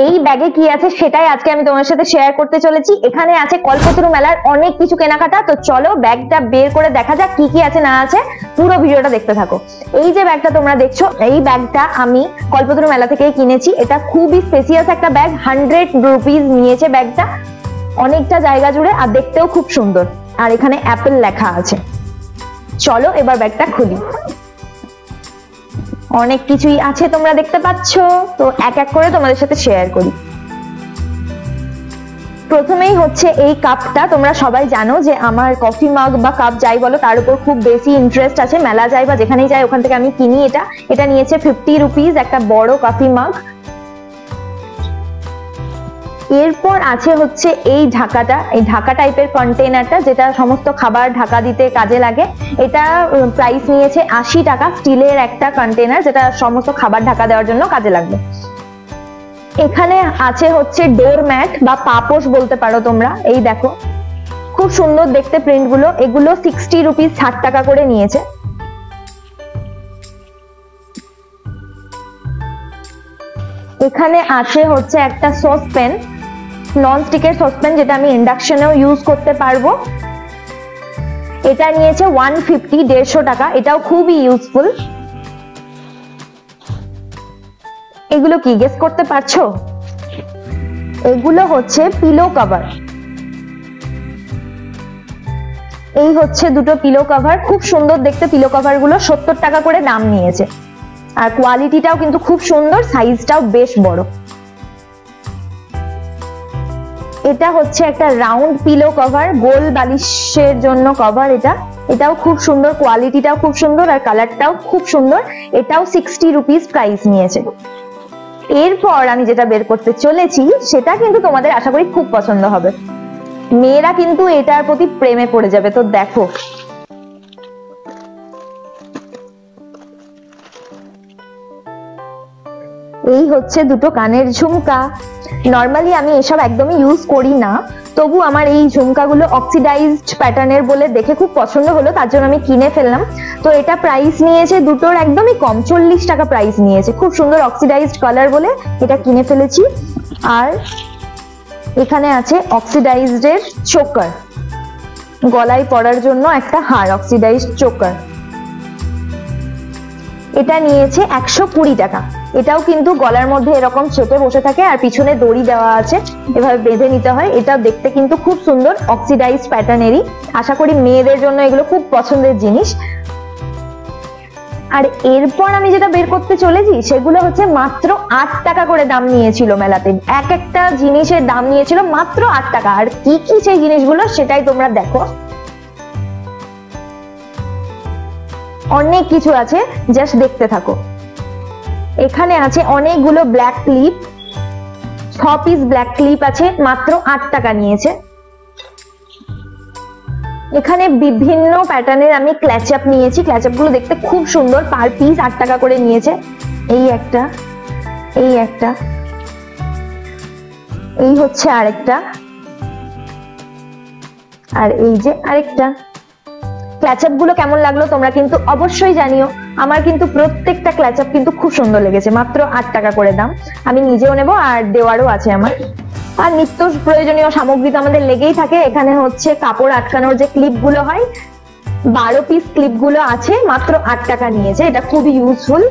এই ব্যাগে কি আছে সেটাই আজকে আমি তোমার সাথে শেয়ার করতে চলেছি। এখানে আছে কল্পতরু মেলার অনেক কিছু কেনাকাটা। তো চলো ব্যাগটা বের করে দেখা যাক কি কি আছে না আছে, পুরো ভিডিওটা দেখতে থাকো। এই যে ব্যাগটা তোমরা দেখছো, এই ব্যাগটা আমি কল্পতরু মেলা থেকেই কিনেছি। এটা খুবই স্পেসিয়াস একটা ব্যাগ, 100 রুপিস নিয়েছে ব্যাগটা, অনেকটা জায়গা জুড়ে, আর দেখতেও খুব সুন্দর। আর এখানে অ্যাপেল লেখা আছে। চলো এবার ব্যাগটা খুলি। অনেক কিছুই আছে তোমরা দেখতে পাচ্ছ, তো এক এক করে তোমাদের সাথে শেয়ার করি। প্রথমেই হচ্ছে এই কাপটা। তোমরা সবাই জানো যে আমার কফি মাগ বা কাপ যাই বলো তার উপর খুব বেশি ইন্টারেস্ট আছে। মেলা যাই বা যেখানেই যাই ওখান থেকে আমি কিনি। এটা নিয়েছে 50 রুপিস, একটা বড় কফি মাগ। এরপর আছে হচ্ছে এই ঢাকাটা, এই ঢাকা টাইপের কন্টেনারটা, যেটা সমস্ত খাবার ঢাকা দিতে কাজে লাগে। এটা প্রাইস নিয়েছে 80 টাকা। স্টিলের একটা কন্টেনার, যেটা সমস্ত খাবার ঢাকা দেওয়ার জন্য কাজে লাগবে। এখানে আছে হচ্ছে ডোর ম্যাট বা পাপোশ বলতে পারো তোমরা। এই দেখো খুব সুন্দর দেখতে প্রিন্ট গুলো। এগুলো 60 রুপিস, 60 টাকা করে নিয়েছে। এখানে আছে হচ্ছে একটা সসপ্যান, নন স্টিকের সসপ্যান, যেটা আমি ইন্ডাকশনেও ইউজ করতে পারবো। এটা নিয়েছে 150, 150 টাকা। এটাও খুবই ইউজফুল। এগুলো কি গেস করতে পারছো? এগুলো হচ্ছে পিলো কভার। এই হচ্ছে দুটো পিলো কভার, খুব সুন্দর দেখতে পিলো কভার গুলো। 70 টাকা করে দাম নিয়েছে। আর কোয়ালিটিটাও কিন্তু খুব সুন্দর, সাইজটাও বেশ বড়। এটা হচ্ছে একটা রাউন্ড পিলো কভার, গোল বালিশের জন্য কভার। এটাও খুব সুন্দর, কোয়ালিটিটাও খুব সুন্দর, আর কালারটাও খুব সুন্দর। এটাও 60 রুপিস প্রাইস নিয়েছে। এরপর আমি যেটা বের করতে চলেছি সেটা কিন্তু তোমাদের আশা করি খুব পছন্দ হবে। মেয়েরা কিন্তু এটার প্রতি প্রেমে পড়ে যাবে। তো দেখো, এই হচ্ছে দুটো কানের ঝুমকা। নর্মালি আমি এসব একদমই ইউজ করি না, তবু আমার এই ঝুমকাগুলো অক্সিডাইজড প্যাটার্নের বলে দেখে খুব পছন্দ হলো, তার জন্য আমি কিনে ফেললাম। তো এটা প্রাইস নিয়েছে দুটোর একদমই কম, 40 টাকা প্রাইস নিয়েছে। খুব সুন্দর অক্সিডাইজড কালার বলে এটা কিনে ফেলেছি। আর এখানে আছে অক্সিডাইজড এর চোকার, গলায় পরার জন্য একটা হার, অক্সিডাইজড চোকার। এটা নিয়েছে 120 টাকা। এটাও কিন্তু গলার মধ্যে এরকম চেপে বসে থাকে, আর পিছনে দড়ি দেওয়া আছে, এভাবে বেঁধে নিতে হয়। এটা দেখতে কিন্তু খুব সুন্দর, অক্সিডাইজড প্যাটার্নেরই। আশা করি মেয়েদের জন্য এগুলো খুব পছন্দের জিনিস। আর এরপর আমি যেটা বের করতে চলেছি সেগুলো হচ্ছে মাত্র 8 টাকা করে দাম নিয়েছিল মেলাতে। এক একটা জিনিসের দাম নিয়েছিল মাত্র 8 টাকা। আর কি কি সেই জিনিসগুলো সেটাই তোমরা দেখো। অনেক কিছু আছে, জাস্ট দেখতে থাকো। এখানে আছে অনেকগুলো black clip, 6 piece black clip আছে, মাত্র 8 টাকা নিয়েছে। এখানে বিভিন্ন প্যাটার্নের আমি ক্ল্যাচআপ নিয়েছি। ক্ল্যাচআপ গুলো দেখতে খুব সুন্দর, পার পিস 8 টাকা করে নিয়েছে। এই একটা, এই একটা, এই হচ্ছে আরেকটা, আর এই যে আরেকটা। ক্ল্যাচআপ গুলো কেমন লাগলো তোমরা কিন্তু অবশ্যই জানিও। আমার কিন্তু প্রত্যেকটা ক্ল্যাচআপ কিন্তু খুব সুন্দর লেগেছে। মাত্র 8 টাকা করে দাম। আমি নিজেও নেব, আর দেওয়ারও আছে আমার। আর নিত্য প্রয়োজনীয় সামগ্রী তো আমাদের লেগেই থাকে। এখানে হচ্ছে কাপড় আটকানোর যে ক্লিপ গুলো হয়, 12 পিস ক্লিপ গুলো আছে, মাত্র 8 টাকা নিয়েছে। এটা খুবই ইউজফুল।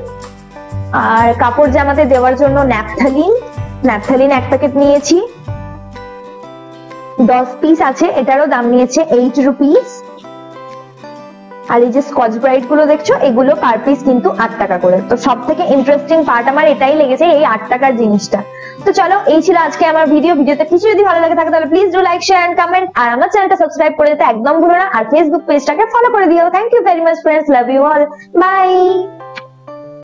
আর কাপড় জামাতে দেওয়ার জন্য ন্যাপথালিন 1 প্যাকেট নিয়েছি, 10 পিস আছে। এটারও দাম নিয়েছে 8 রুপিস। আর এই যে স্কচ ব্রাইট গুলো দেখছো, এগুলো পার পিস কিন্তু 8 টাকা করে। তো সব থেকে ইন্টারেস্টিং পার্ট আমার এটাই লেগেছে, এই 8 টাকার জিনিসটা। তো চলো, এই ছিল আজকে আমার ভিডিওতে কিছু যদি ভালো লাগে থাকে তাহলে please do like, share and comment. আর আমার চ্যানেলটা সাবস্ক্রাইব করে দিতে একদম ভুলো না। আর ফেসবুক পেজটাকে ফলো করে দিও। Thank you very much friends, love you all, by.